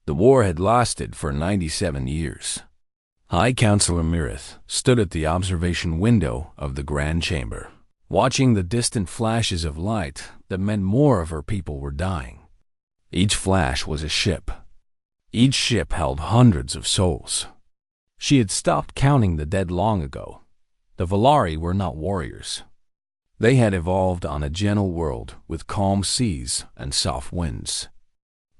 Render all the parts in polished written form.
The war had lasted for 97 years. High Counselor Mirith stood at the observation window of the Grand Chamber, watching the distant flashes of light that meant more of her people were dying. Each flash was a ship. Each ship held hundreds of souls. She had stopped counting the dead long ago. The Volari were not warriors. They had evolved on a gentle world with calm seas and soft winds.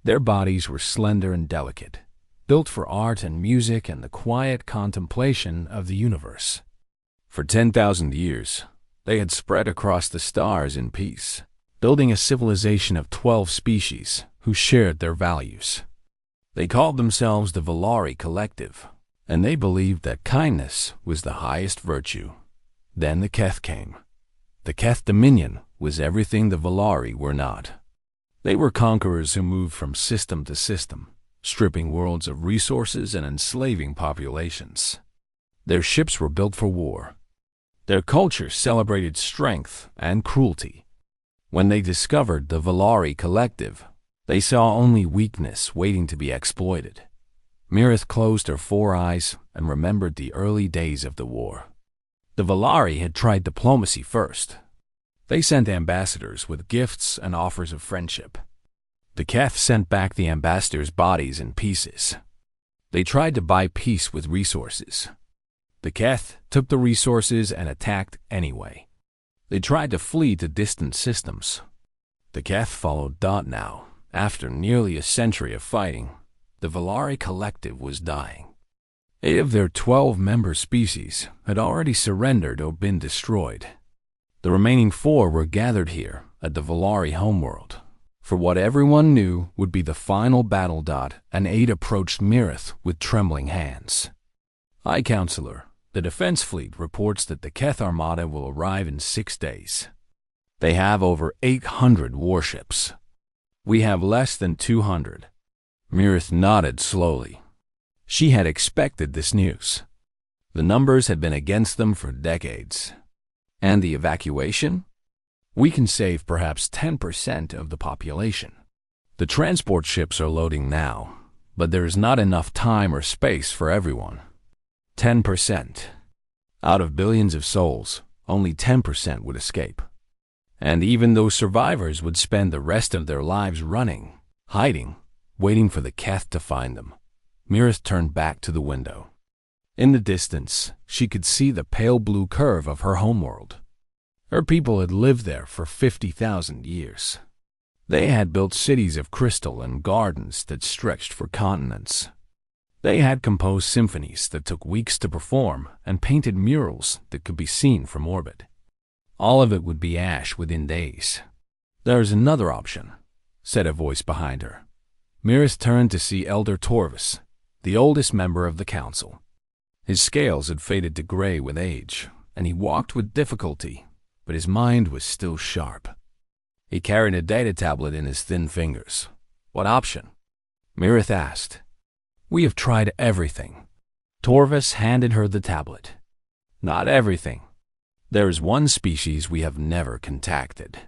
Their bodies were slender and delicate, built for art and music and the quiet contemplation of the universe. For 10,000 years, they had spread across the stars in peace, building a civilization of 12 species who shared their values. They called themselves the Volari Collective, and they believed that kindness was the highest virtue. Then the Keth came. The Keth Dominion was everything the Volari were not. They were conquerors who moved from system to system, stripping worlds of resources and enslaving populations. Their ships were built for war. Their culture celebrated strength and cruelty. When they discovered the Volari Collective, they saw only weakness waiting to be exploited. Mirith closed her 4 eyes and remembered the early days of the war. The Volari had tried diplomacy first. They sent ambassadors with gifts and offers of friendship. The Keth sent back the ambassadors' bodies in pieces. They tried to buy peace with resources. The Keth took the resources and attacked anyway. They tried to flee to distant systems. The Keth followed Dot now. After nearly a century of fighting, the Volari Collective was dying. 8 of their 12 member species had already surrendered or been destroyed. The remaining 4 were gathered here at the Volari homeworld for what everyone knew would be the final battle. And 8 approached Mirith with trembling hands. High Counselor, the Defense Fleet reports that the Keth Armada will arrive in 6 days. They have over 800 warships. We have less than 200. Mirith nodded slowly. She had expected this news. The numbers had been against them for decades. And the evacuation? We can save perhaps 10% of the population. The transport ships are loading now, but there is not enough time or space for everyone. 10%. Out of billions of souls, only 10% would escape. And even those survivors would spend the rest of their lives running, hiding, waiting for the Keth to find them. Mirith turned back to the window. In the distance, she could see the pale blue curve of her homeworld. Her people had lived there for 50,000 years. They had built cities of crystal and gardens that stretched for continents. They had composed symphonies that took weeks to perform and painted murals that could be seen from orbit. All of it would be ash within days. "There's another option," said a voice behind her. Mirith turned to see Elder Torvis, the oldest member of the council. His scales had faded to gray with age, and he walked with difficulty, but his mind was still sharp. He carried a data tablet in his thin fingers. "What option?" Mirith asked. "We have tried everything." Torvis handed her the tablet. "Not everything. There is one species we have never contacted.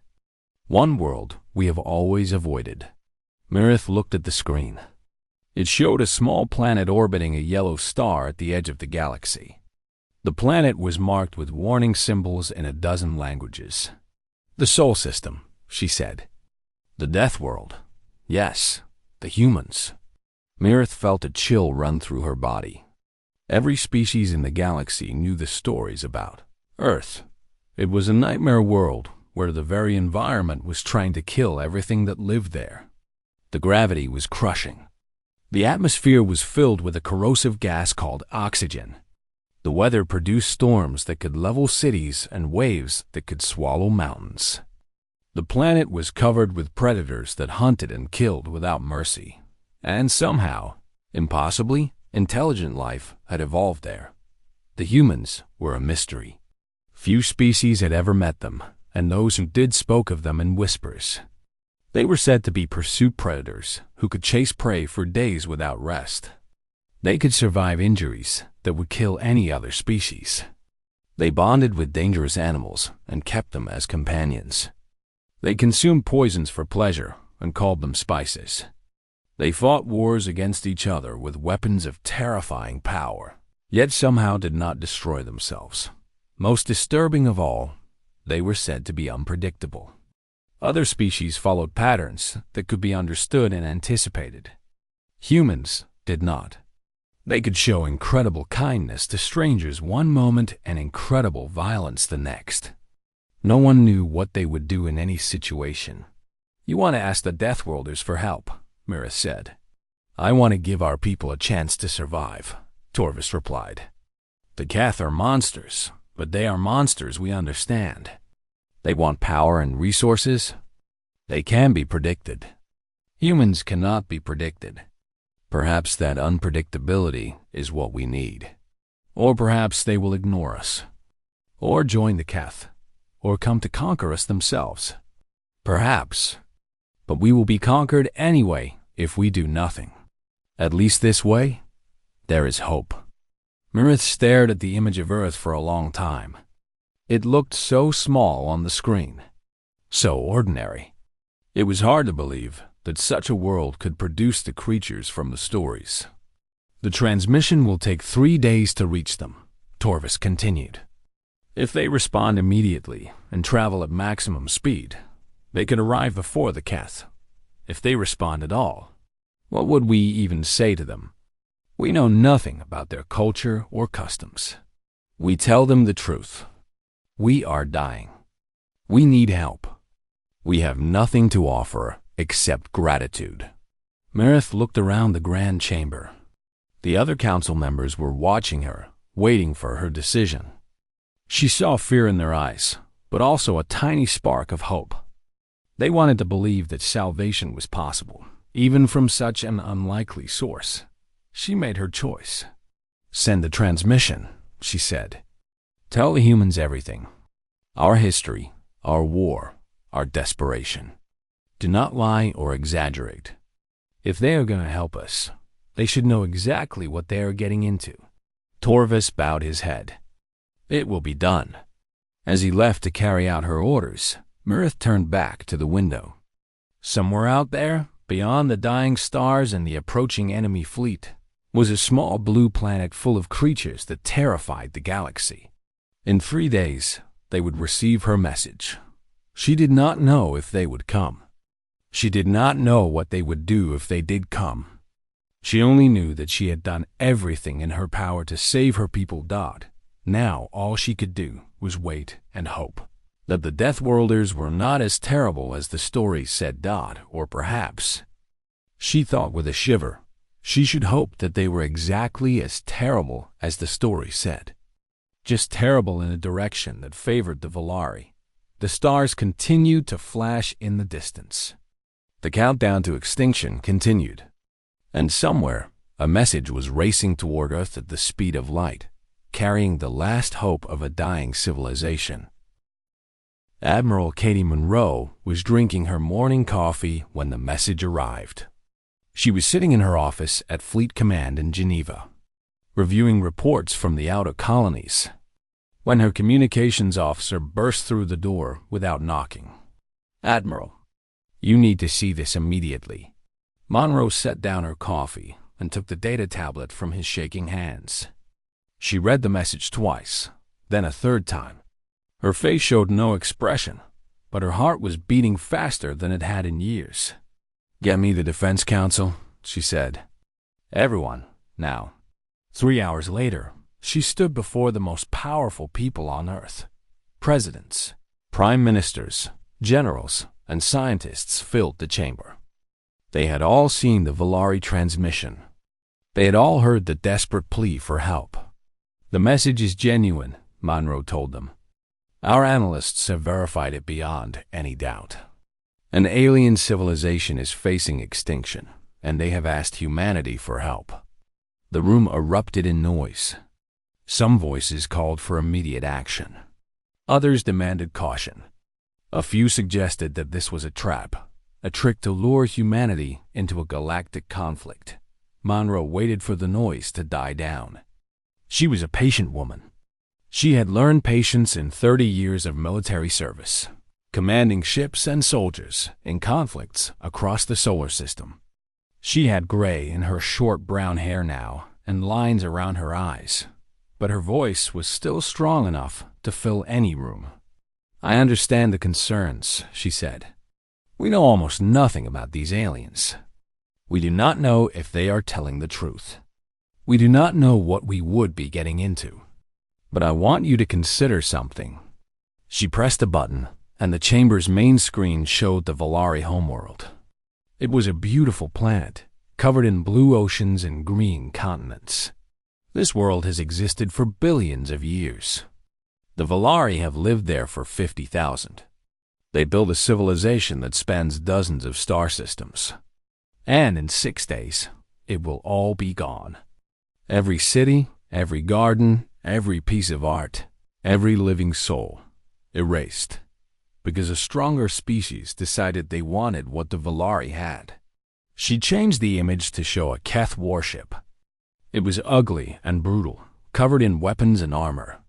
One world we have always avoided." Mirith looked at the screen. It showed a small planet orbiting a yellow star at the edge of the galaxy. The planet was marked with warning symbols in a dozen languages. "The Sol System," she said. "The Death World. Yes, the humans." Mirith felt a chill run through her body. Every species in the galaxy knew the stories about Earth. It was a nightmare world where the very environment was trying to kill everything that lived there. The gravity was crushing. The atmosphere was filled with a corrosive gas called oxygen. The weather produced storms that could level cities and waves that could swallow mountains. The planet was covered with predators that hunted and killed without mercy. And somehow, impossibly, intelligent life had evolved there. The humans were a mystery. Few species had ever met them, and those who did spoke of them in whispers. They were said to be pursuit predators who could chase prey for days without rest. They could survive injuries that would kill any other species. They bonded with dangerous animals and kept them as companions. They consumed poisons for pleasure and called them spices. They fought wars against each other with weapons of terrifying power, yet somehow did not destroy themselves. Most disturbing of all, they were said to be unpredictable. Other species followed patterns that could be understood and anticipated. Humans did not. They could show incredible kindness to strangers one moment and incredible violence the next. No one knew what they would do in any situation. "You want to ask the Deathworlders for help," Mirith said. "I want to give our people a chance to survive," Torvis replied. "The Cath are monsters, but they are monsters we understand. They want power and resources. They can be predicted. Humans cannot be predicted. Perhaps that unpredictability is what we need. Or perhaps they will ignore us, or join the Cath, or come to conquer us themselves. Perhaps. But we will be conquered anyway if we do nothing. At least this way, there is hope." Mirith stared at the image of Earth for a long time. It looked so small on the screen, so ordinary. It was hard to believe that such a world could produce the creatures from the stories. "The transmission will take 3 days to reach them," Torvis continued. "If they respond immediately and travel at maximum speed, they could arrive before the Cath. If they respond at all, what would we even say to them? We know nothing about their culture or customs. We tell them the truth. We are dying. We need help. We have nothing to offer except gratitude." Mirith looked around the grand chamber. The other council members were watching her, waiting for her decision. She saw fear in their eyes, but also a tiny spark of hope. They wanted to believe that salvation was possible, even from such an unlikely source. She made her choice. "Send the transmission," she said. "Tell the humans everything. Our history, our war, our desperation. Do not lie or exaggerate. If they are going to help us, they should know exactly what they are getting into." Torvis bowed his head. "It will be done." As he left to carry out her orders, Mirith turned back to the window. Somewhere out there, beyond the dying stars and the approaching enemy fleet, was a small blue planet full of creatures that terrified the galaxy. In 3 days, they would receive her message. She did not know if they would come. She did not know what they would do if they did come. She only knew that she had done everything in her power to save her people. Now all she could do was wait and hope that the Deathworlders were not as terrible as the stories said. Or perhaps, she thought with a shiver, she should hope that they were exactly as terrible as the story said. Just terrible in a direction that favored the Volari. The stars continued to flash in the distance. The countdown to extinction continued. And somewhere, a message was racing toward Earth at the speed of light, carrying the last hope of a dying civilization. Admiral Katie Monroe was drinking her morning coffee when the message arrived. She was sitting in her office at Fleet Command in Geneva, reviewing reports from the outer colonies, when her communications officer burst through the door without knocking. "Admiral, you need to see this immediately." Monroe set down her coffee and took the data tablet from his shaking hands. She read the message twice, then a third time. Her face showed no expression, but her heart was beating faster than it had in years. "Get me the Defense Council," she said. "Everyone, now." 3 hours later, she stood before the most powerful people on Earth. Presidents, prime ministers, generals, and scientists filled the chamber. They had all seen the Volari transmission. They had all heard the desperate plea for help. "The message is genuine," Monroe told them. "Our analysts have verified it beyond any doubt. An alien civilization is facing extinction, and they have asked humanity for help." The room erupted in noise. Some voices called for immediate action. Others demanded caution. A few suggested that this was a trap, a trick to lure humanity into a galactic conflict. Monroe waited for the noise to die down. She was a patient woman. She had learned patience in 30 years of military service, commanding ships and soldiers in conflicts across the solar system. She had gray in her short brown hair now and lines around her eyes, but her voice was still strong enough to fill any room. "I understand the concerns," she said. "We know almost nothing about these aliens. We do not know if they are telling the truth. We do not know what we would be getting into. But I want you to consider something." She pressed a button, and the chamber's main screen showed the Volari homeworld. It was a beautiful planet, covered in blue oceans and green continents. This world has existed for billions of years. The Volari have lived there for 50,000. They built a civilization that spans dozens of star systems. And in 6 days, it will all be gone. Every city, every garden, every piece of art, every living soul, erased. Because a stronger species decided they wanted what the Volari had. She changed the image to show a Keth warship. It was ugly and brutal, covered in weapons and armor.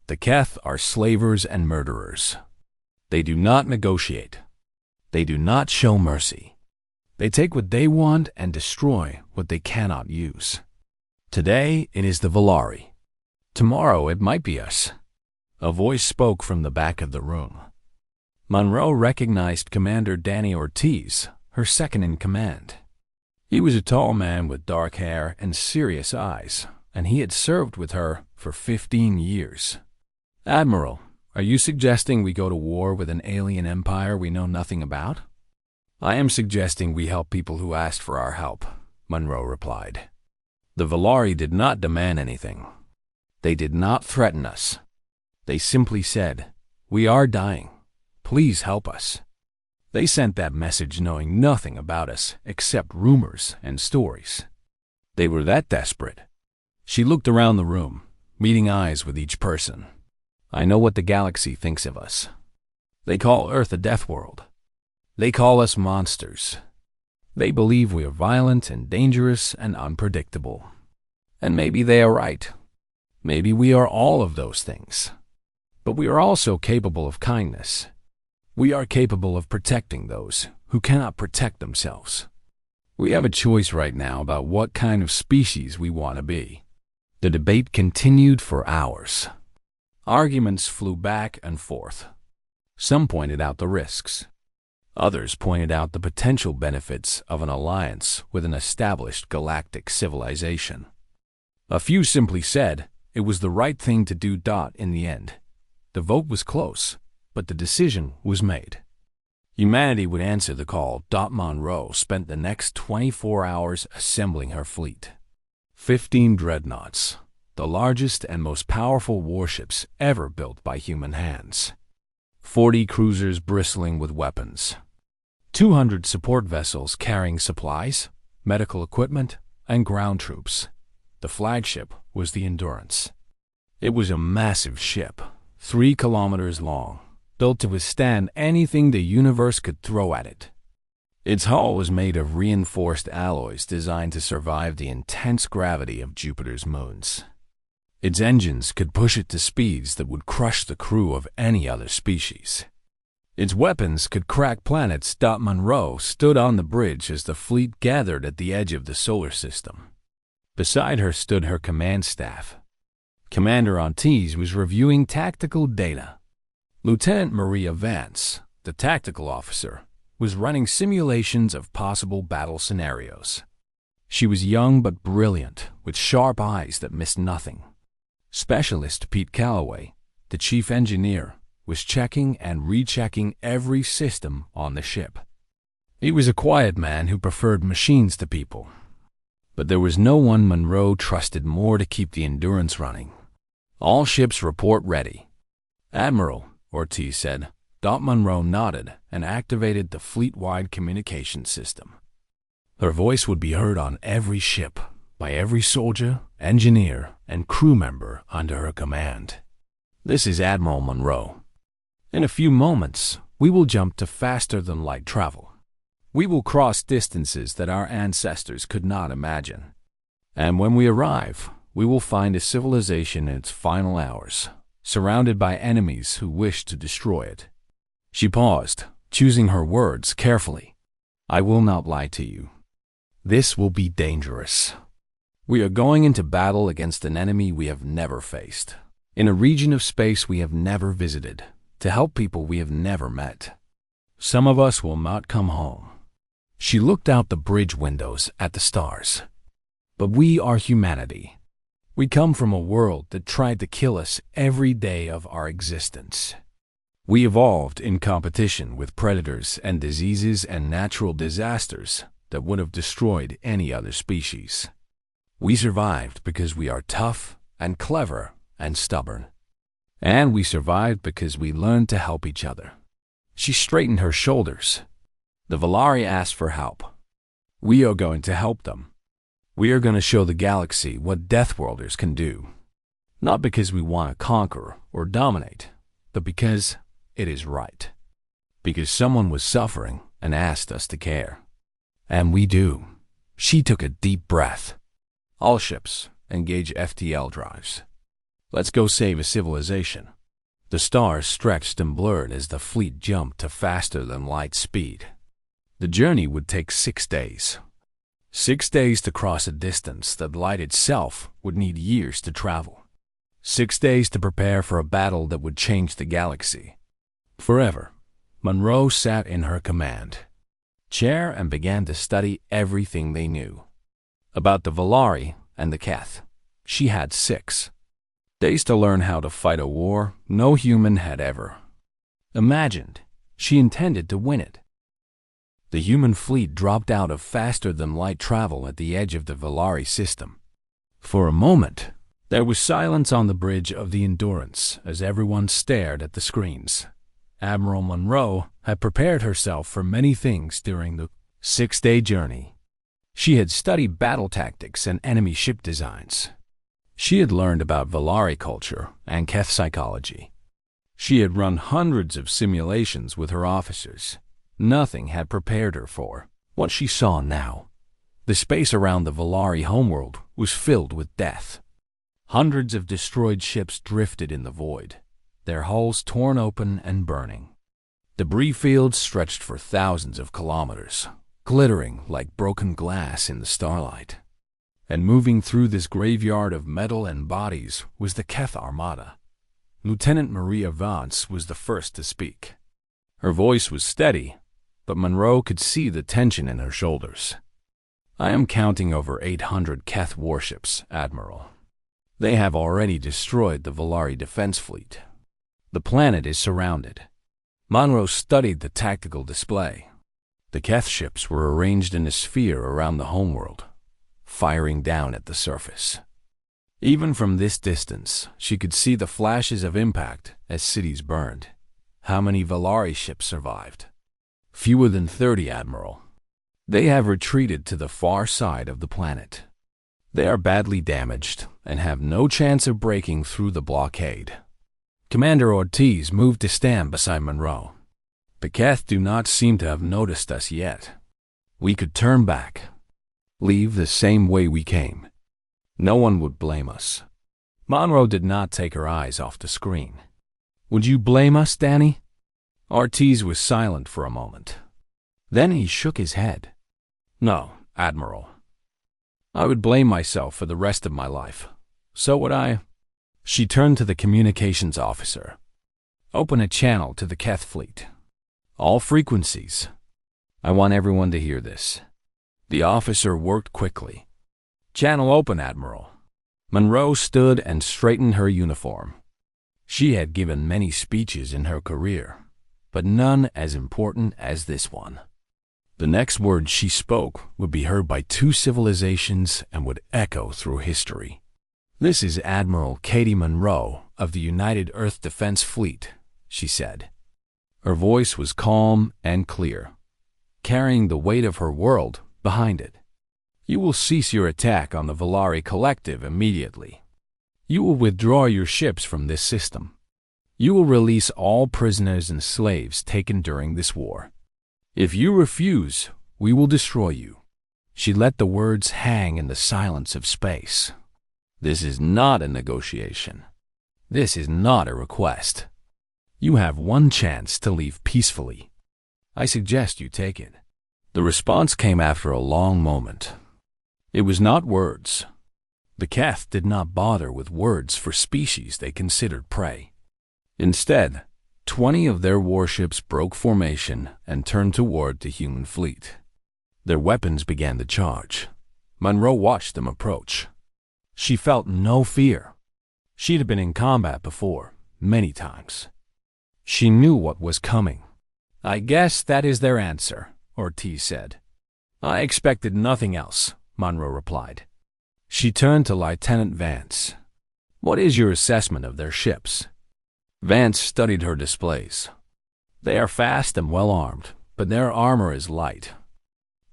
The Keth are slavers and murderers. They do not negotiate. They do not show mercy. They take what they want and destroy what they cannot use. Today it is the Volari. Tomorrow it might be us. A voice spoke from the back of the room. Monroe recognized Commander Danny Ortiz, her second-in-command. He was a tall man with dark hair and serious eyes, and he had served with her for 15 years. "Admiral, are you suggesting we go to war with an alien empire we know nothing about?" "I am suggesting we help people who asked for our help," Monroe replied. "The Volari did not demand anything. They did not threaten us. They simply said, 'We are dying. Please help us.' They sent that message knowing nothing about us except rumors and stories. They were that desperate." She looked around the room, meeting eyes with each person. "I know what the galaxy thinks of us. They call Earth a death world. They call us monsters. They believe we are violent and dangerous and unpredictable. And maybe they are right. Maybe we are all of those things. But we are also capable of kindness. We are capable of protecting those who cannot protect themselves. We have a choice right now about what kind of species we want to be." The debate continued for hours. Arguments flew back and forth. Some pointed out the risks. Others pointed out the potential benefits of an alliance with an established galactic civilization. A few simply said it was the right thing to do. In the end, the vote was close, but the decision was made. Humanity would answer the call. Monroe spent the next 24 hours assembling her fleet. 15 dreadnoughts, the largest and most powerful warships ever built by human hands. 40 cruisers bristling with weapons. 200 support vessels carrying supplies, medical equipment, and ground troops. The flagship was the Endurance. It was a massive ship, 3 kilometers long, built to withstand anything the universe could throw at it. Its hull was made of reinforced alloys designed to survive the intense gravity of Jupiter's moons. Its engines could push it to speeds that would crush the crew of any other species. Its weapons could crack planets. Monroe stood on the bridge as the fleet gathered at the edge of the solar system. Beside her stood her command staff. Commander Ortiz was reviewing tactical data. Lieutenant Maria Vance, the tactical officer, was running simulations of possible battle scenarios. She was young but brilliant, with sharp eyes that missed nothing. Specialist Pete Calloway, the chief engineer, was checking and rechecking every system on the ship. He was a quiet man who preferred machines to people. But there was no one Monroe trusted more to keep the Endurance running. "All ships report ready." "Admiral," Ortiz said. Monroe nodded and activated the fleet-wide communication system. Her voice would be heard on every ship, by every soldier, engineer, and crew member under her command. "This is Admiral Monroe. In a few moments, we will jump to faster-than-light travel. We will cross distances that our ancestors could not imagine. And when we arrive, we will find a civilization in its final hours, surrounded by enemies who wish to destroy it." She paused, choosing her words carefully. "I will not lie to you. This will be dangerous. We are going into battle against an enemy we have never faced, in a region of space we have never visited, to help people we have never met. Some of us will not come home." She looked out the bridge windows at the stars. "But we are humanity. We come from a world that tried to kill us every day of our existence. We evolved in competition with predators and diseases and natural disasters that would have destroyed any other species. We survived because we are tough and clever and stubborn. And we survived because we learned to help each other." She straightened her shoulders. "The Valari asked for help. We are going to help them. We are going to show the galaxy what Deathworlders can do. Not because we want to conquer or dominate, but because it is right. Because someone was suffering and asked us to care. And we do." She took a deep breath. "All ships, engage FTL drives. Let's go save a civilization." The stars stretched and blurred as the fleet jumped to faster-than-light speed. The journey would take 6 days. 6 days to cross a distance that light itself would need years to travel. 6 days to prepare for a battle that would change the galaxy forever. Monroe sat in her command chair and began to study everything they knew. About the Valari and the Keth. She had 6 days to learn how to fight a war no human had ever imagined. She intended to win it. The human fleet dropped out of faster-than-light travel at the edge of the Valari system. For a moment, there was silence on the bridge of the Endurance as everyone stared at the screens. Admiral Monroe had prepared herself for many things during the 6-day journey. She had studied battle tactics and enemy ship designs. She had learned about Valari culture and Keth psychology. She had run hundreds of simulations with her officers. Nothing had prepared her for what she saw now. The space around the Valari homeworld was filled with death. Hundreds of destroyed ships drifted in the void, their hulls torn open and burning. Debris fields stretched for thousands of kilometers, glittering like broken glass in the starlight. And moving through this graveyard of metal and bodies was the Keth Armada. Lieutenant Maria Vance was the first to speak. Her voice was steady, but Monroe could see the tension in her shoulders. "I am counting over 800 Keth warships, Admiral. They have already destroyed the Valari defense fleet. The planet is surrounded." Monroe studied the tactical display. The Keth ships were arranged in a sphere around the homeworld, firing down at the surface. Even from this distance, she could see the flashes of impact as cities burned. How many Valari ships survived? Fewer than 30, Admiral. They have retreated to the far side of the planet. They are badly damaged and have no chance of breaking through the blockade. Commander Ortiz moved to stand beside Monroe. "The Keth do not seem to have noticed us yet. We could turn back. Leave the same way we came. No one would blame us." Monroe did not take her eyes off the screen. "Would you blame us, Danny?" Ortiz was silent for a moment. Then he shook his head. "No, Admiral. I would blame myself for the rest of my life. So would I." She turned to the communications officer. "Open a channel to the Keth fleet. All frequencies. I want everyone to hear this." The officer worked quickly. "Channel open, Admiral." Monroe stood and straightened her uniform. She had given many speeches in her career, but none as important as this one. The next words she spoke would be heard by 2 civilizations and would echo through history. "This is Admiral Katie Monroe of the United Earth Defense Fleet," she said. Her voice was calm and clear, carrying the weight of her world behind it. "You will cease your attack on the Valari Collective immediately. You will withdraw your ships from this system. You will release all prisoners and slaves taken during this war. If you refuse, we will destroy you." She let the words hang in the silence of space. "This is not a negotiation. This is not a request. You have one chance to leave peacefully. I suggest you take it." The response came after a long moment. It was not words. The Keth did not bother with words for species they considered prey. Instead, 20 of their warships broke formation and turned toward the human fleet. Their weapons began to charge. Monroe watched them approach. She felt no fear. She'd been in combat before, many times. She knew what was coming. "I guess that is their answer," Ortiz said. "I expected nothing else," Monroe replied. She turned to Lieutenant Vance. "What is your assessment of their ships?" Vance studied her displays. "They are fast and well-armed, but their armor is light.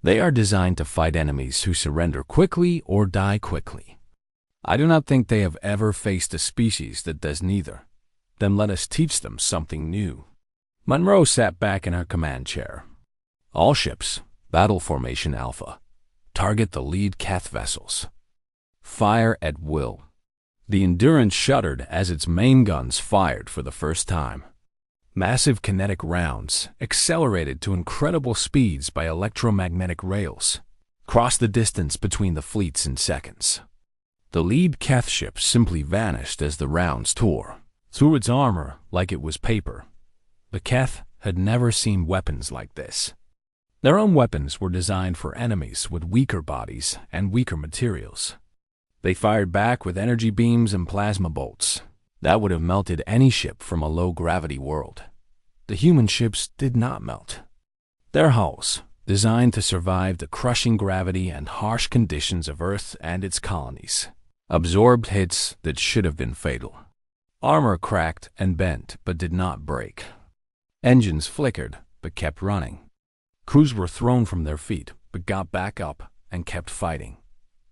They are designed to fight enemies who surrender quickly or die quickly. I do not think they have ever faced a species that does neither. Then let us teach them something new." Monroe sat back in her command chair. "All ships, battle formation Alpha. Target the lead Keth vessels. Fire at will." The Endurance shuddered as its main guns fired for the first time. Massive kinetic rounds, accelerated to incredible speeds by electromagnetic rails, crossed the distance between the fleets in seconds. The lead Keth ship simply vanished as the rounds tore through its armor like it was paper. The Keth had never seen weapons like this. Their own weapons were designed for enemies with weaker bodies and weaker materials. They fired back with energy beams and plasma bolts that would have melted any ship from a low-gravity world. The human ships did not melt. Their hulls, designed to survive the crushing gravity and harsh conditions of Earth and its colonies, absorbed hits that should have been fatal. Armor cracked and bent but did not break. Engines flickered but kept running. Crews were thrown from their feet but got back up and kept fighting.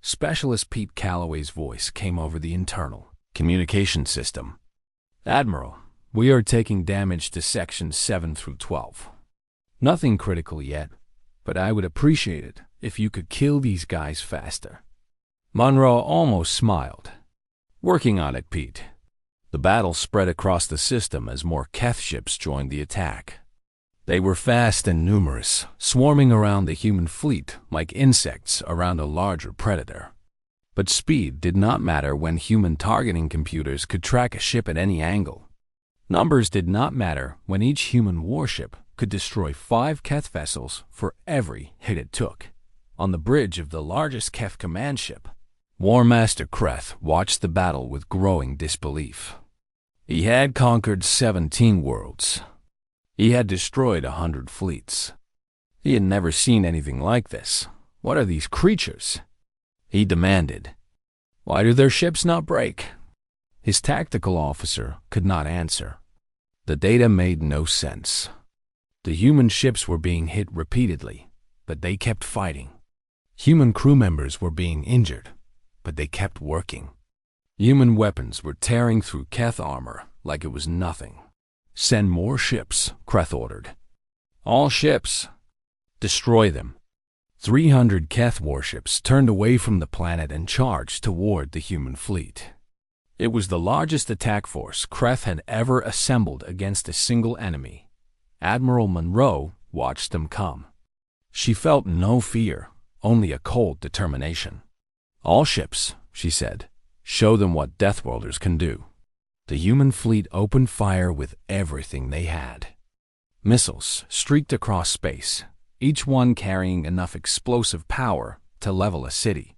Specialist Pete Calloway's voice came over the internal communication system. "Admiral, we are taking damage to sections 7 through 12. Nothing critical yet, but I would appreciate it if you could kill these guys faster." Monroe almost smiled. "Working on it, Pete." The battle spread across the system as more Keth ships joined the attack. They were fast and numerous, swarming around the human fleet like insects around a larger predator. But speed did not matter when human targeting computers could track a ship at any angle. Numbers did not matter when each human warship could destroy 5 Keth vessels for every hit it took. On the bridge of the largest Keth command ship, War Master Kreth watched the battle with growing disbelief. He had conquered 17 worlds. He had destroyed 100 fleets. He had never seen anything like this. What are these creatures? He demanded. Why do their ships not break? His tactical officer could not answer. The data made no sense. The human ships were being hit repeatedly, but they kept fighting. Human crew members were being injured, but they kept working. Human weapons were tearing through Keth armor like it was nothing. "Send more ships," Kreth ordered. "All ships. Destroy them." 300 Keth warships turned away from the planet and charged toward the human fleet. It was the largest attack force Kreth had ever assembled against a single enemy. Admiral Monroe watched them come. She felt no fear, only a cold determination. "All ships," she said, "show them what Deathworlders can do." The human fleet opened fire with everything they had. Missiles streaked across space, each one carrying enough explosive power to level a city.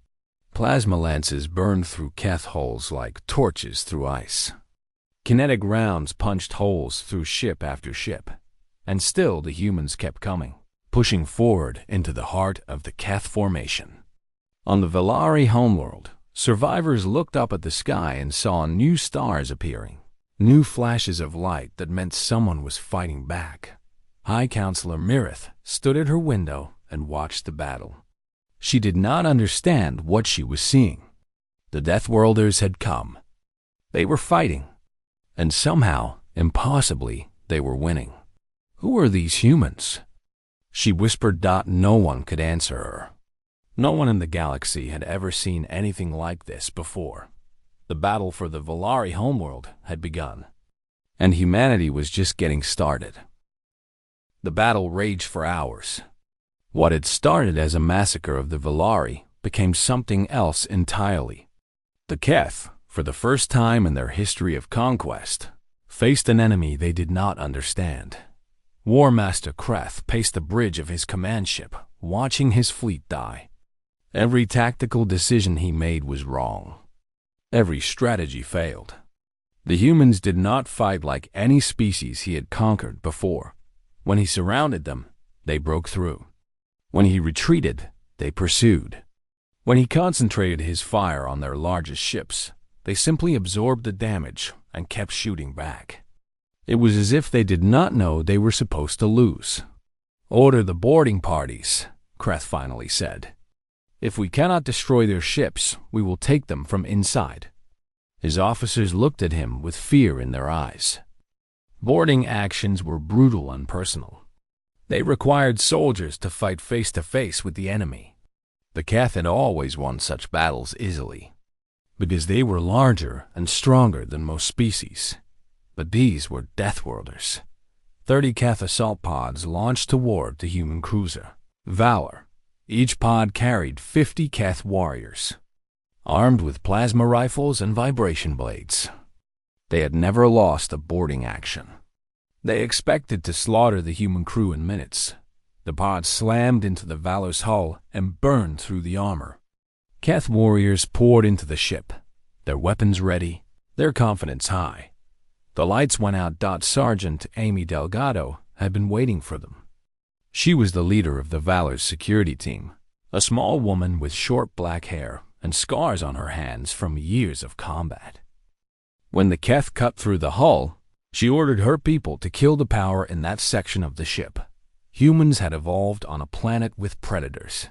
Plasma lances burned through Keth hulls like torches through ice. Kinetic rounds punched holes through ship after ship, and still the humans kept coming, pushing forward into the heart of the Keth formation. On the Velari homeworld, survivors looked up at the sky and saw new stars appearing, new flashes of light that meant someone was fighting back. High Counselor Mirith stood at her window and watched the battle. She did not understand what she was seeing. The Deathworlders had come. They were fighting, and somehow, impossibly, they were winning. Who are these humans? She whispered. No one could answer her. No one in the galaxy had ever seen anything like this before. The battle for the Velari homeworld had begun, and humanity was just getting started. The battle raged for hours. What had started as a massacre of the Valari became something else entirely. The Keth, for the first time in their history of conquest, faced an enemy they did not understand. War Master Kreth paced the bridge of his command ship, watching his fleet die. Every tactical decision he made was wrong. Every strategy failed. The humans did not fight like any species he had conquered before. When he surrounded them, they broke through. When he retreated, they pursued. When he concentrated his fire on their largest ships, they simply absorbed the damage and kept shooting back. It was as if they did not know they were supposed to lose. "Order the boarding parties," Kreth finally said. "If we cannot destroy their ships, we will take them from inside." His officers looked at him with fear in their eyes. Boarding actions were brutal and personal. They required soldiers to fight face-to-face with the enemy. The Keth had always won such battles easily, because they were larger and stronger than most species. But these were Deathworlders. 30 Keth assault pods launched toward the human cruiser, Valor. Each pod carried 50 Keth warriors, armed with plasma rifles and vibration blades. They had never lost a boarding action. They expected to slaughter the human crew in minutes. The pods slammed into the Valor's hull and burned through the armor. Keth warriors poured into the ship, their weapons ready, their confidence high. The lights went out. Sergeant Amy Delgado had been waiting for them. She was the leader of the Valor's security team, a small woman with short black hair and scars on her hands from years of combat. When the Keth cut through the hull, she ordered her people to kill the power in that section of the ship. Humans had evolved on a planet with predators.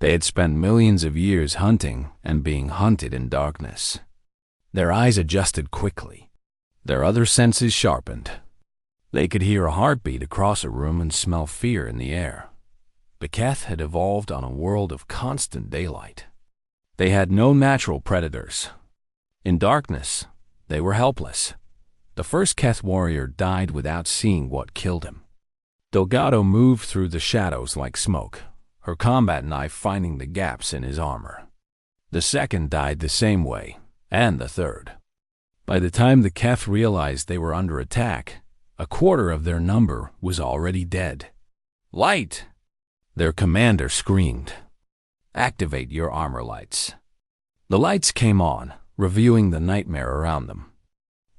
They had spent millions of years hunting and being hunted in darkness. Their eyes adjusted quickly. Their other senses sharpened. They could hear a heartbeat across a room and smell fear in the air. The Keth had evolved on a world of constant daylight. They had no natural predators. In darkness, they were helpless. The first Keth warrior died without seeing what killed him. Delgado moved through the shadows like smoke, her combat knife finding the gaps in his armor. The second died the same way, and the third. By the time the Keth realized they were under attack, a quarter of their number was already dead. "Light!" their commander screamed. "Activate your armor lights." The lights came on, revealing the nightmare around them.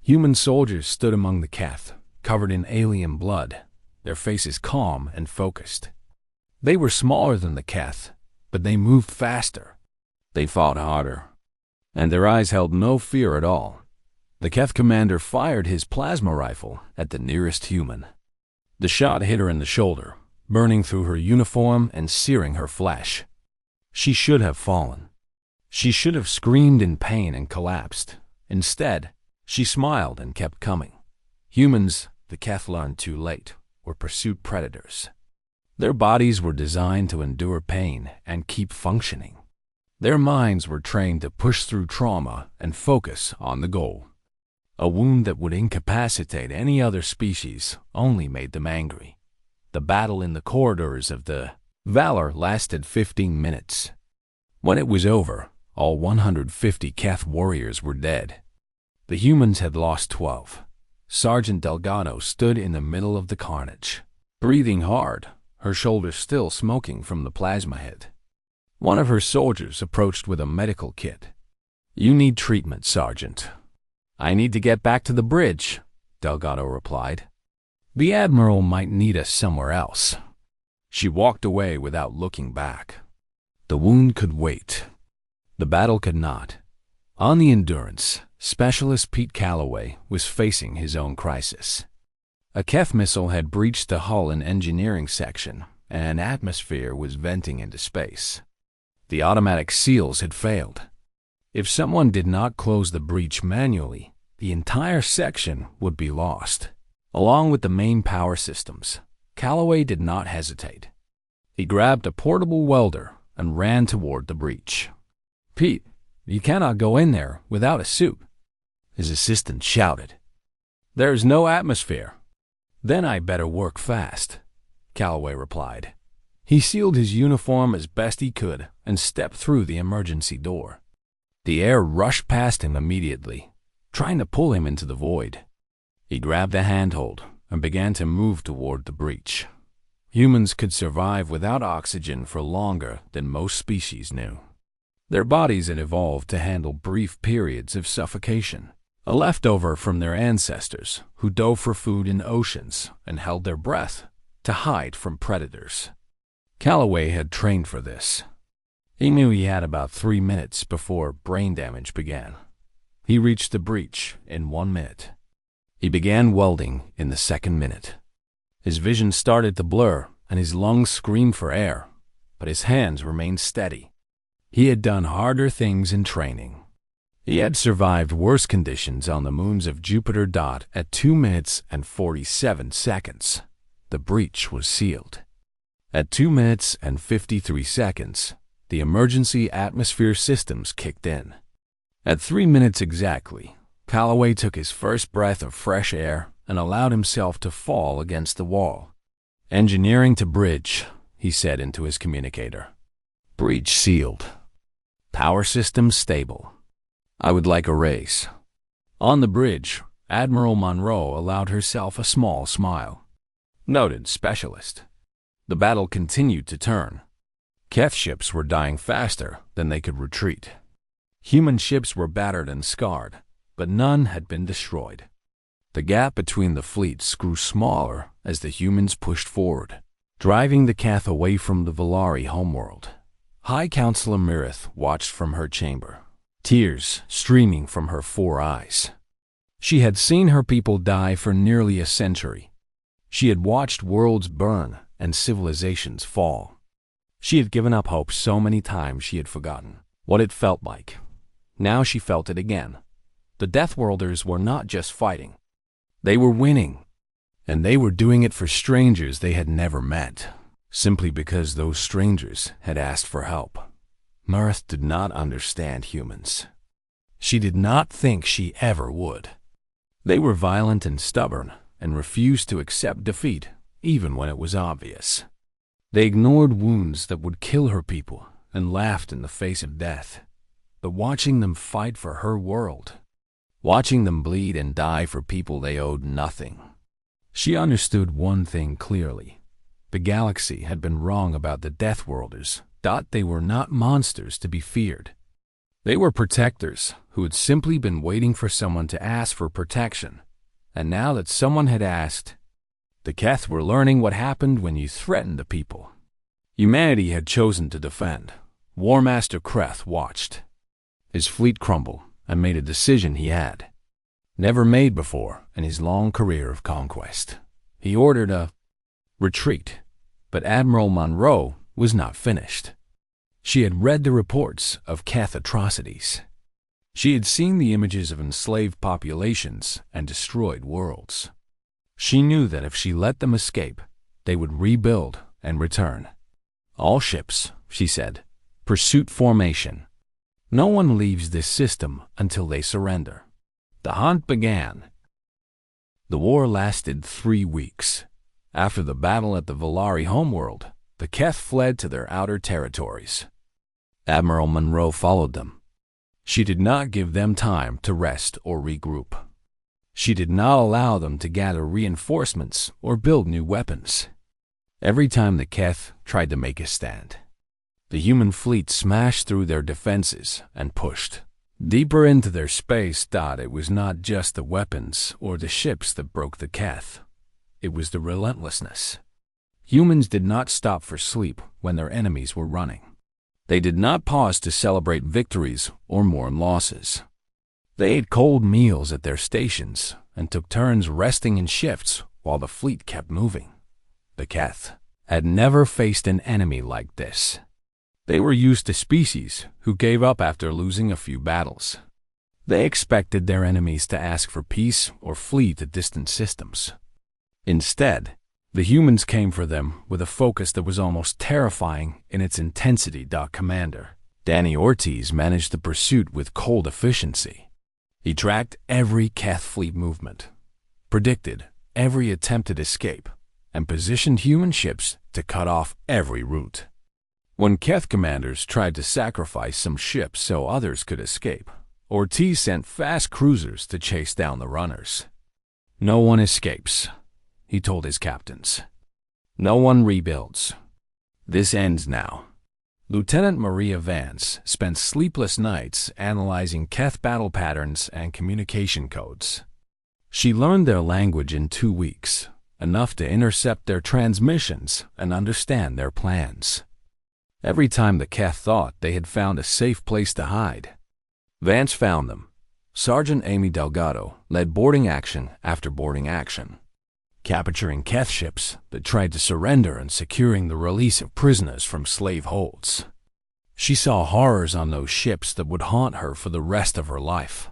Human soldiers stood among the Keth, covered in alien blood, their faces calm and focused. They were smaller than the Keth, but they moved faster. They fought harder, and their eyes held no fear at all. The Keth commander fired his plasma rifle at the nearest human. The shot hit her in the shoulder, burning through her uniform and searing her flesh. She should have fallen. She should have screamed in pain and collapsed. Instead, she smiled and kept coming. Humans, the Keth learned too late, were pursuit predators. Their bodies were designed to endure pain and keep functioning. Their minds were trained to push through trauma and focus on the goal. A wound that would incapacitate any other species only made them angry. The battle in the corridors of the Valor lasted 15 minutes. When it was over, all 150 Keth warriors were dead. The humans had lost 12. Sergeant Delgado stood in the middle of the carnage, breathing hard, her shoulders still smoking from the plasma hit. One of her soldiers approached with a medical kit. "You need treatment, Sergeant." "I need to get back to the bridge," Delgado replied. "The Admiral might need us somewhere else." She walked away without looking back. The wound could wait. The battle could not. On the Endurance, Specialist Pete Calloway was facing his own crisis. A Keth missile had breached the hull and engineering section, and atmosphere was venting into space. The automatic seals had failed. If someone did not close the breach manually, the entire section would be lost. Along with the main power systems, Calloway did not hesitate. He grabbed a portable welder and ran toward the breach. "Pete, you cannot go in there without a suit," his assistant shouted. "There's no atmosphere." "Then I better work fast," Calloway replied. He sealed his uniform as best he could and stepped through the emergency door. The air rushed past him immediately, trying to pull him into the void. He grabbed a handhold and began to move toward the breach. Humans could survive without oxygen for longer than most species knew. Their bodies had evolved to handle brief periods of suffocation, a leftover from their ancestors who dove for food in oceans and held their breath to hide from predators. Calloway had trained for this. He knew he had about 3 minutes before brain damage began. He reached the breach in 1 minute. He began welding in the second minute. His vision started to blur and his lungs screamed for air, but his hands remained steady. He had done harder things in training. He had survived worse conditions on the moons of Jupiter. At 2 minutes and 47 seconds, the breach was sealed. At 2 minutes and 53 seconds, the emergency atmosphere systems kicked in. At 3 minutes exactly, Calloway took his first breath of fresh air and allowed himself to fall against the wall. "Engineering to bridge," he said into his communicator. "Breach sealed. Power systems stable. I would like a raise." On the bridge, Admiral Monroe allowed herself a small smile. "Noted, Specialist." The battle continued to turn. Keth ships were dying faster than they could retreat. Human ships were battered and scarred, but none had been destroyed. The gap between the fleets grew smaller as the humans pushed forward, driving the Keth away from the Volari homeworld. High Counselor Mirith watched from her chamber, tears streaming from her 4 eyes. She had seen her people die for nearly a century. She had watched worlds burn and civilizations fall. She had given up hope so many times she had forgotten what it felt like. Now she felt it again. The Deathworlders were not just fighting. They were winning. And they were doing it for strangers they had never met, simply because those strangers had asked for help. Mirith did not understand humans. She did not think she ever would. They were violent and stubborn and refused to accept defeat, even when it was obvious. They ignored wounds that would kill her people and laughed in the face of death. But watching them fight for her world, watching them bleed and die for people they owed nothing, she understood one thing clearly. The galaxy had been wrong about the Deathworlders. They were not monsters to be feared. They were protectors who had simply been waiting for someone to ask for protection. And now that someone had asked, the Keth were learning what happened when you threatened the people. Humanity had chosen to defend. War Master Kreth watched. His fleet crumble and made a decision he had never made before in his long career of conquest. He ordered a retreat, but Admiral Monroe was not finished. She had read the reports of Keth atrocities. She had seen the images of enslaved populations and destroyed worlds. She knew that if she let them escape, they would rebuild and return. "All ships," she said, "pursuit formation. No one leaves this system until they surrender." The hunt began. The war lasted 3 weeks. After the battle at the Volari homeworld, the Keth fled to their outer territories. Admiral Monroe followed them. She did not give them time to rest or regroup. She did not allow them to gather reinforcements or build new weapons. Every time the Keth tried to make a stand, the human fleet smashed through their defenses and pushed deeper into their space. It was not just the weapons or the ships that broke the Keth. It was the relentlessness. Humans did not stop for sleep when their enemies were running. They did not pause to celebrate victories or mourn losses. They ate cold meals at their stations and took turns resting in shifts while the fleet kept moving. The Keth had never faced an enemy like this. They were used to species who gave up after losing a few battles. They expected their enemies to ask for peace or flee to distant systems. Instead, the humans came for them with a focus that was almost terrifying in its intensity. Commander Danny Ortiz managed the pursuit with cold efficiency. He tracked every Keth fleet movement, predicted every attempted escape, and positioned human ships to cut off every route. When Keth commanders tried to sacrifice some ships so others could escape, Ortiz sent fast cruisers to chase down the runners. "No one escapes," he told his captains. "No one rebuilds. This ends now." Lieutenant Maria Vance spent sleepless nights analyzing Keth battle patterns and communication codes. She learned their language in 2 weeks, enough to intercept their transmissions and understand their plans. Every time the Keth thought they had found a safe place to hide, Vance found them. Sergeant Amy Delgado led boarding action after boarding action, capturing Keth ships that tried to surrender and securing the release of prisoners from slave holds. She saw horrors on those ships that would haunt her for the rest of her life.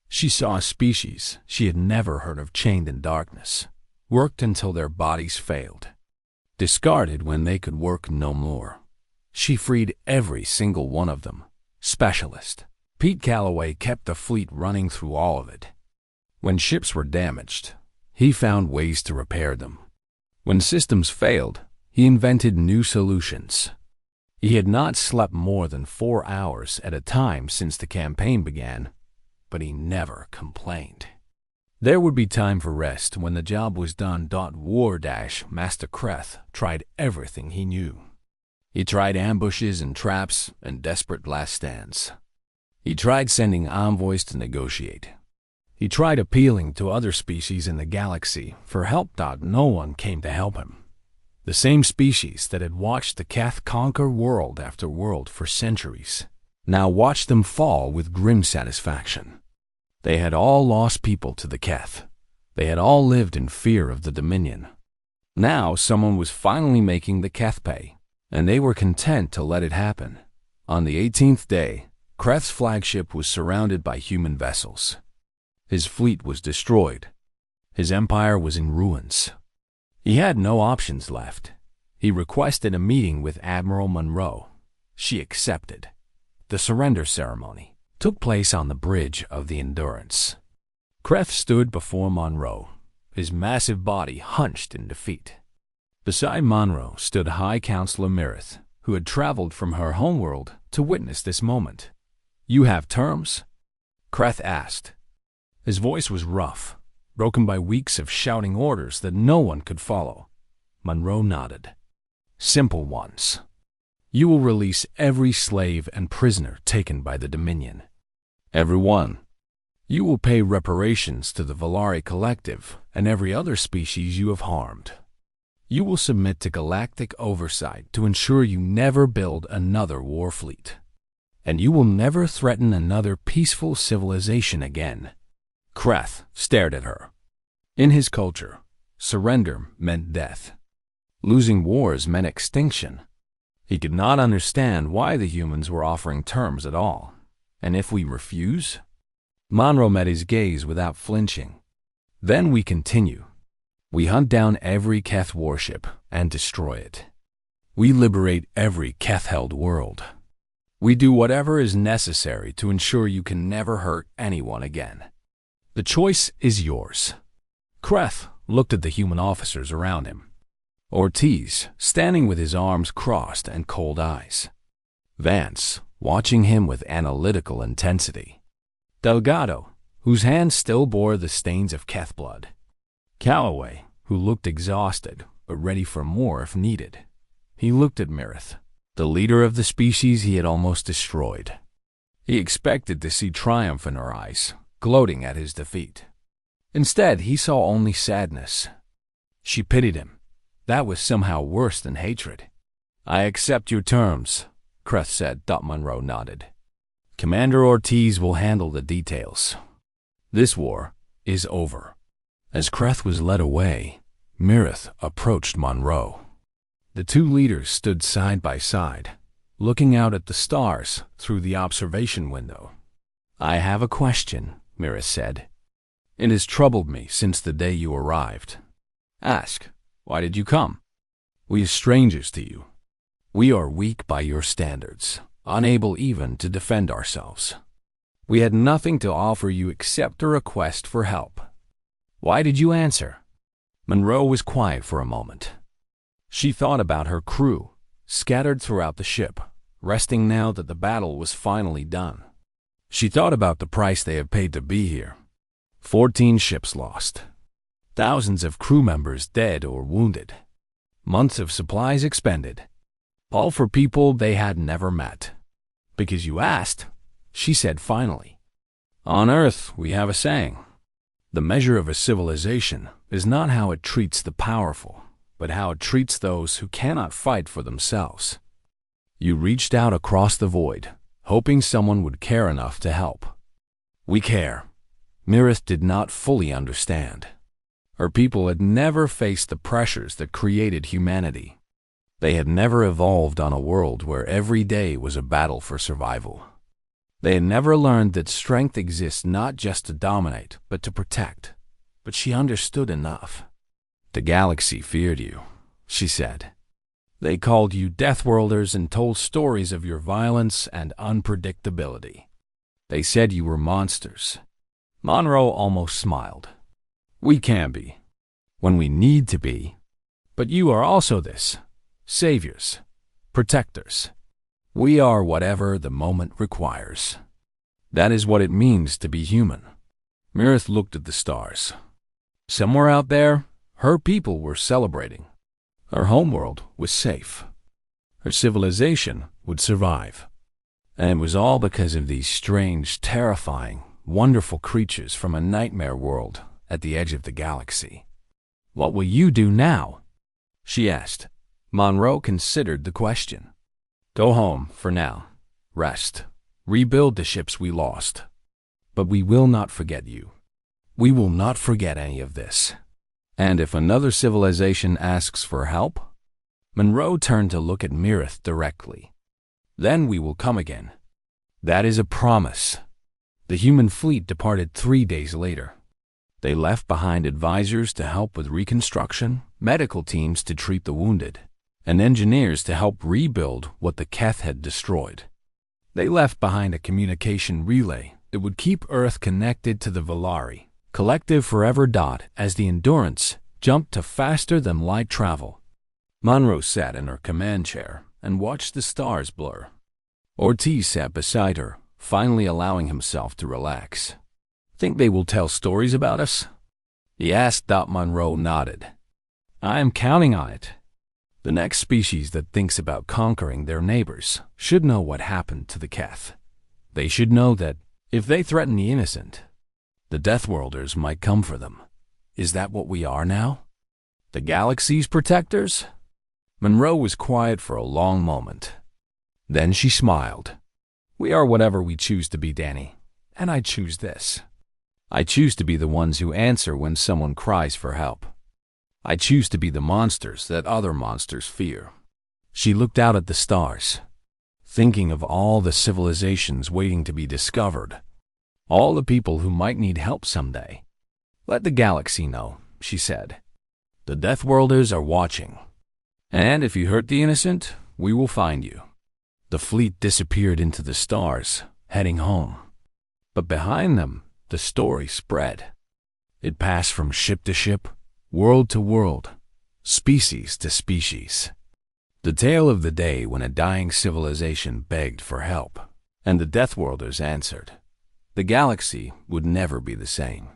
She saw a species she had never heard of chained in darkness, worked until their bodies failed, discarded when they could work no more. She freed every single one of them. Specialist Pete Calloway kept the fleet running through all of it. When ships were damaged, he found ways to repair them. When systems failed, he invented new solutions. He had not slept more than 4 hours at a time since the campaign began, but he never complained. There would be time for rest when the job was done. Master Kreth tried everything he knew. He tried ambushes and traps and desperate last stands. He tried sending envoys to negotiate. He tried appealing to other species in the galaxy for help. No one came to help him. The same species that had watched the Keth conquer world after world for centuries now watched them fall with grim satisfaction. They had all lost people to the Keth. They had all lived in fear of the Dominion. Now someone was finally making the Keth pay, and they were content to let it happen. On the 18th day, Kreth's flagship was surrounded by human vessels. His fleet was destroyed. His empire was in ruins. He had no options left. He requested a meeting with Admiral Monroe. She accepted. The surrender ceremony took place on the bridge of the Endurance. Kreth stood before Monroe, his massive body hunched in defeat. Beside Monroe stood High Counselor Mirith, who had traveled from her homeworld to witness this moment. "You have terms?" Kreth asked. His voice was rough, broken by weeks of shouting orders that no one could follow. Monroe nodded. "Simple ones. You will release every slave and prisoner taken by the Dominion. Every one. You will pay reparations to the Valari Collective and every other species you have harmed. You will submit to galactic oversight to ensure you never build another war fleet. And you will never threaten another peaceful civilization again." Kreth stared at her. In his culture, surrender meant death. Losing wars meant extinction. He could not understand why the humans were offering terms at all. "And if we refuse?" Monroe met his gaze without flinching. "Then we continue. We hunt down every Keth warship and destroy it. We liberate every Keth-held world. We do whatever is necessary to ensure you can never hurt anyone again. The choice is yours." Kreth looked at the human officers around him. Ortiz, standing with his arms crossed and cold eyes. Vance, watching him with analytical intensity. Delgado, whose hands still bore the stains of Keth blood. Calloway, who looked exhausted, but ready for more if needed. He looked at Mirith, the leader of the species he had almost destroyed. He expected to see triumph in her eyes, gloating at his defeat. Instead, he saw only sadness. She pitied him. That was somehow worse than hatred. "I accept your terms," Kreth said. Monroe nodded. "Commander Ortiz will handle the details. This war is over." As Kreth was led away, Mirith approached Monroe. The two leaders stood side by side, looking out at the stars through the observation window. "I have a question," Mirith said. "It has troubled me since the day you arrived. Ask, why did you come? We are strangers to you. We are weak by your standards, unable even to defend ourselves. We had nothing to offer you except a request for help. Why did you answer?" Monroe was quiet for a moment. She thought about her crew, scattered throughout the ship, resting now that the battle was finally done. She thought about the price they had paid to be here. 14 ships lost. Thousands of crew members dead or wounded. Months of supplies expended. All for people they had never met. Because you asked, she said finally. On Earth, we have a saying. The measure of a civilization is not how it treats the powerful, but how it treats those who cannot fight for themselves. You reached out across the void, hoping someone would care enough to help. We care. Mirith did not fully understand. Her people had never faced the pressures that created humanity. They had never evolved on a world where every day was a battle for survival. They had never learned that strength exists not just to dominate, but to protect. But she understood enough. The galaxy feared you, she said. They called you Deathworlders and told stories of your violence and unpredictability. They said you were monsters. Monroe almost smiled. We can be, when we need to be. But you are also this. Saviors. Protectors. We are whatever the moment requires. That is what it means to be human. Mirith looked at the stars. Somewhere out there, her people were celebrating. Her homeworld was safe. Her civilization would survive. And it was all because of these strange, terrifying, wonderful creatures from a nightmare world at the edge of the galaxy. What will you do now? She asked. Monroe considered the question. Go home for now. Rest. Rebuild the ships we lost. But we will not forget you. We will not forget any of this. And if another civilization asks for help? Monroe turned to look at Mirith directly. Then we will come again. That is a promise. The human fleet departed 3 days later. They left behind advisors to help with reconstruction, medical teams to treat the wounded, and engineers to help rebuild what the Keth had destroyed. They left behind a communication relay that would keep Earth connected to the Valari, collective forever. As the Endurance jumped to faster-than-light travel. Monroe sat in her command chair and watched the stars blur. Ortiz sat beside her, finally allowing himself to relax. Think they will tell stories about us? He asked. Monroe nodded. I am counting on it. The next species that thinks about conquering their neighbors should know what happened to the Keth. They should know that if they threaten the innocent, the Deathworlders might come for them. Is that what we are now? The galaxy's protectors? Monroe was quiet for a long moment. Then she smiled. We are whatever we choose to be, Danny, and I choose this. I choose to be the ones who answer when someone cries for help. I choose to be the monsters that other monsters fear. She looked out at the stars, thinking of all the civilizations waiting to be discovered, all the people who might need help someday. Let the galaxy know, she said. The Deathworlders are watching. And if you hurt the innocent, we will find you. The fleet disappeared into the stars, heading home. But behind them, the story spread. It passed from ship to ship, world to world, species to species. The tale of the day when a dying civilization begged for help, and the Deathworlders answered. The galaxy would never be the same.